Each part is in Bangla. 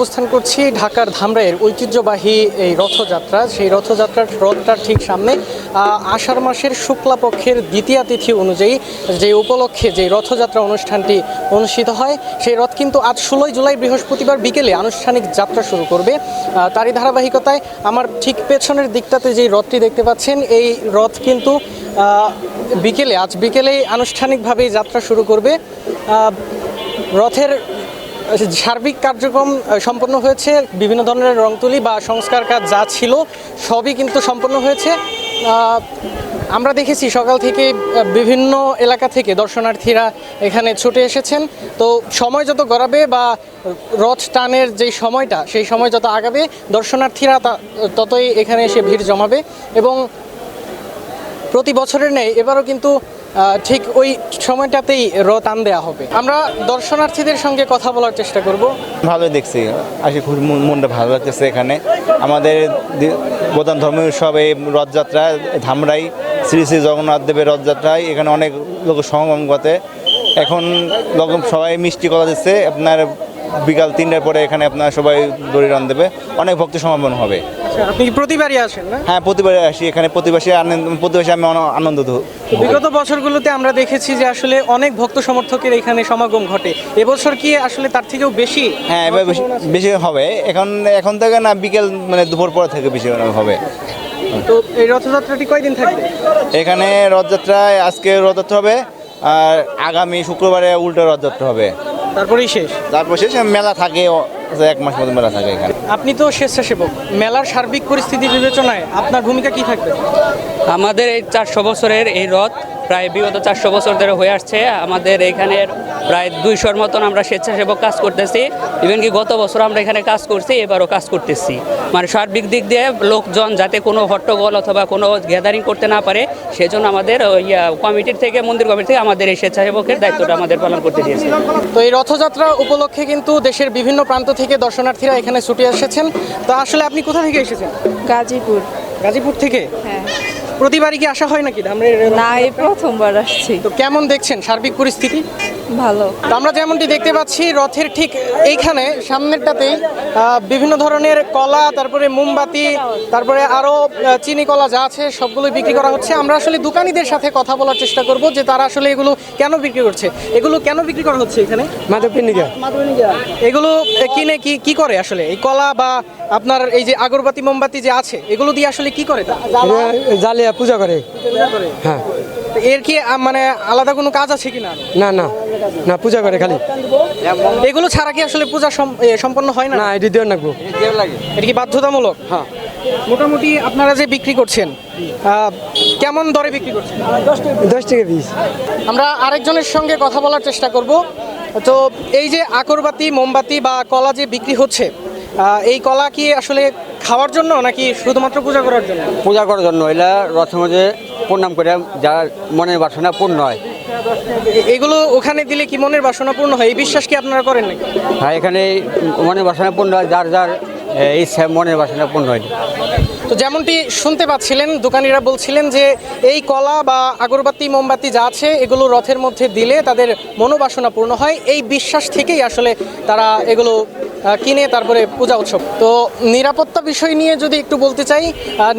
অবস্থান করছি ঢাকার ধামরাইয়ের ঐতিহ্যবাহী এই রথযাত্রা। সেই রথটার ঠিক সামনে আষাঢ় মাসের শুক্লা পক্ষের দ্বিতীয়া তিথি অনুযায়ী যে উপলক্ষে যে রথযাত্রা অনুষ্ঠানটি অনুষ্ঠিত হয়, সেই রথ কিন্তু আজ 16 জুলাই বৃহস্পতিবার বিকেলে আনুষ্ঠানিক যাত্রা শুরু করবে। তারই ধারাবাহিকতায় আমার ঠিক পেছনের দিকটাতে যেই রথটি দেখতে পাচ্ছেন, এই রথ কিন্তু আজ বিকেলেই আনুষ্ঠানিকভাবে যাত্রা শুরু করবে। রথের সার্বিক কার্যক্রম সম্পন্ন হয়েছে, বিভিন্ন ধরনের রং তুলি বা সংস্কার কাজ যা ছিল সবই কিন্তু সম্পন্ন হয়েছে। আমরা দেখেছি সকাল থেকে বিভিন্ন এলাকা থেকে দর্শনার্থীরা এখানে ছুটে এসেছেন। তো সময় যত গড়াবে বা রথ টানের যেই সময়টা, সেই সময় যত আগাবে, দর্শনার্থীরা ততই এখানে এসে ভিড় জমাবে। এবং প্রতি বছরের নেই এবারও কিন্তু ঠিক ওই সময়টাতেই রথ টান দেওয়া হবে। আমরা দর্শনার্থীদের সঙ্গে কথা বলার চেষ্টা করব। ভালোই দেখছি, আসলে খুব মনটা ভালো লাগতেছে। এখানে আমাদের প্রধান ধর্মীয় উৎসব এই রথযাত্রা, ধামরাই শ্রী শ্রী জগন্নাথ দেবের রথযাত্রায় এখানে অনেক লোক সমাগম ঘটে। এখন সবাই মিষ্টি কলা দিচ্ছে। আপনার বিকাল 3টার পরে এখানে আপনার সবাই দড়ি রান দেবে, অনেক ভক্ত সমাগম হবে। আপনি প্রতিবারই আসেন না? হ্যাঁ, প্রতিবারই আসি এখানে। প্রতিবাসী আমি আনন্দ। বিগত বছরগুলোতে আমরা দেখেছি যে আসলে অনেক ভক্ত সমর্থকের এখানে সমাগম ঘটে। এবছর কি আসলে তার থেকেও বেশি? হ্যাঁ, এবার বেশি হবে। এখন থেকে না, বিকেল মানে দুপুর পরে থেকে বেশি হবে। তো এই রথযাত্রাটি কয়দিন থাকবে এখানে? আজকে রথযাত্রা হবে, আর আগামী শুক্রবারে উল্টো রথযাত্রা হবে। তারপরেই শেষ? তারপর শেষ। মেলা থাকে 1 মাস মতো, মেলা থাকে এখানে। আপনি তো স্বেচ্ছাসেবক, মেলার সার্বিক পরিস্থিতি বিবেচনায় আপনার ভূমিকা কি থাকবে? আমাদের এই 400 বছরের এই রথ প্রায় বিগত 400 বছর ধরে হয়ে আসছে। আমাদের এখানের প্রায় 200-র মতন আমরা স্বেচ্ছাসেবক কাজ করতেছি। ইভেন কি গত বছর আমরা এখানে কাজ করছি, এবারও কাজ করতেছি। মানে সার্বিক দিক দিয়ে লোকজন যাতে কোনো হট্টগোল অথবা কোনো গ্যাদারিং করতে না পারে, সেজন্য আমাদের কমিটির থেকে, মন্দির কমিটি থেকে আমাদের এই স্বেচ্ছাসেবকের দায়িত্বটা আমাদের পালন করতে দিয়েছে। তো এই রথযাত্রা উপলক্ষে কিন্তু দেশের বিভিন্ন প্রান্ত থেকে দর্শনার্থীরা এখানে ছুটে এসেছেন। তো আসলে আপনি কোথা থেকে এসেছেন? গাজীপুর থেকে? হ্যাঁ। প্রতিবারই কি আসা হয় নাকি? না, এই প্রথমবার আসছি। তো কেমন দেখছেন সার্বিক পরিস্থিতি? ভালো। তো আমরা যেমনটি দেখতে পাচ্ছি, রথের ঠিক এইখানে সামনেরটাতেই বিভিন্ন ধরনের কলা, তারপরে মোমবাতি, তারপরে আরও চিনি কলা যা আছে সবগুলোই বিক্রি করা হচ্ছে। আমরা আসলে দোকানীদের সাথে কথা বলার চেষ্টা করব যে তারা আসলে এগুলো কেন বিক্রি করছে, এগুলো কেন বিক্রি করা হচ্ছে এখানে। এগুলো কিনে কি করে আসলে এই কলা বা আপনার এই যে আগরবাতি মোমবাতি যে আছে, এগুলো দিয়ে আসলে কি করে? জ্বালিয়ে পূজা করে। হ্যাঁ। এর কি মানে আলাদা কোনো কাজ আছে কিনা? না না না, পূজা করে খালি। এগুলো ছাড়া কি আসলে পূজা সম্পন্ন হয় না? না, এটি দেওয়ার লাগবো। এটা কি বাধ্যতামূলক? হ্যাঁ। মোটামুটি আপনারা যে বিক্রি করছেন, কেমন দরে বিক্রি করছেন? 10 টাকা পিস। আমরা আরেকজনের সঙ্গে কথা বলার চেষ্টা করব। তো এই যে আগরবাতি মোমবাতি বা কলা যে বিক্রি হচ্ছে, এই কলা কি আসলে খাওয়ার জন্য নাকি শুধুমাত্র পূজা করার জন্য? পূজা করার জন্য। এলা রথের মধ্যে প্রণাম করে যার মনের বাসনা পূর্ণ হয়। এগুলো ওখানে দিলে কি মনের বাসনা পূর্ণ হয়, এই বিশ্বাস কি আপনারা করেন নাকি? হ্যাঁ, এখানে মনের বাসনা পূর্ণ হয়, যার যার ইচ্ছা মনের বাসনা পূর্ণ হয়। তো যেমনটি শুনতে পাচ্ছিলেন, দোকানিরা বলছিলেন যে এই কলা বা আগরবাতি মোমবাতি যা আছে এগুলো রথের মধ্যে দিলে তাদের মনোবাসনা পূর্ণ হয়। এই বিশ্বাস থেকেই আসলে তারা এগুলো কিনে তারপরে পূজা উৎসব। তো নিরাপত্তা বিষয় নিয়ে যদি একটু বলতে চাই,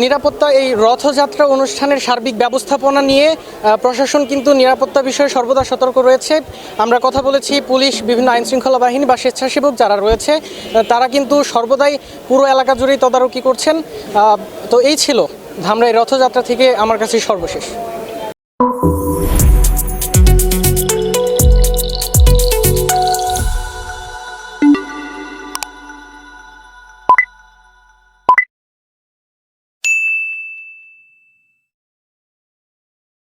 নিরাপত্তা এই রথযাত্রা অনুষ্ঠানের সার্বিক ব্যবস্থাপনা নিয়ে প্রশাসন কিন্তু নিরাপত্তা বিষয়ে সর্বদা সতর্ক রয়েছে। আমরা কথা বলেছি পুলিশ, বিভিন্ন আইনশৃঙ্খলা বাহিনী বা স্বেচ্ছাসেবক যারা রয়েছে, তারা কিন্তু সর্বদাই পুরো এলাকা জুড়েই তদারকি করছেন। তো এই ছিল ধামরাই রথযাত্রা থেকে আমার কাছে সর্বশেষ।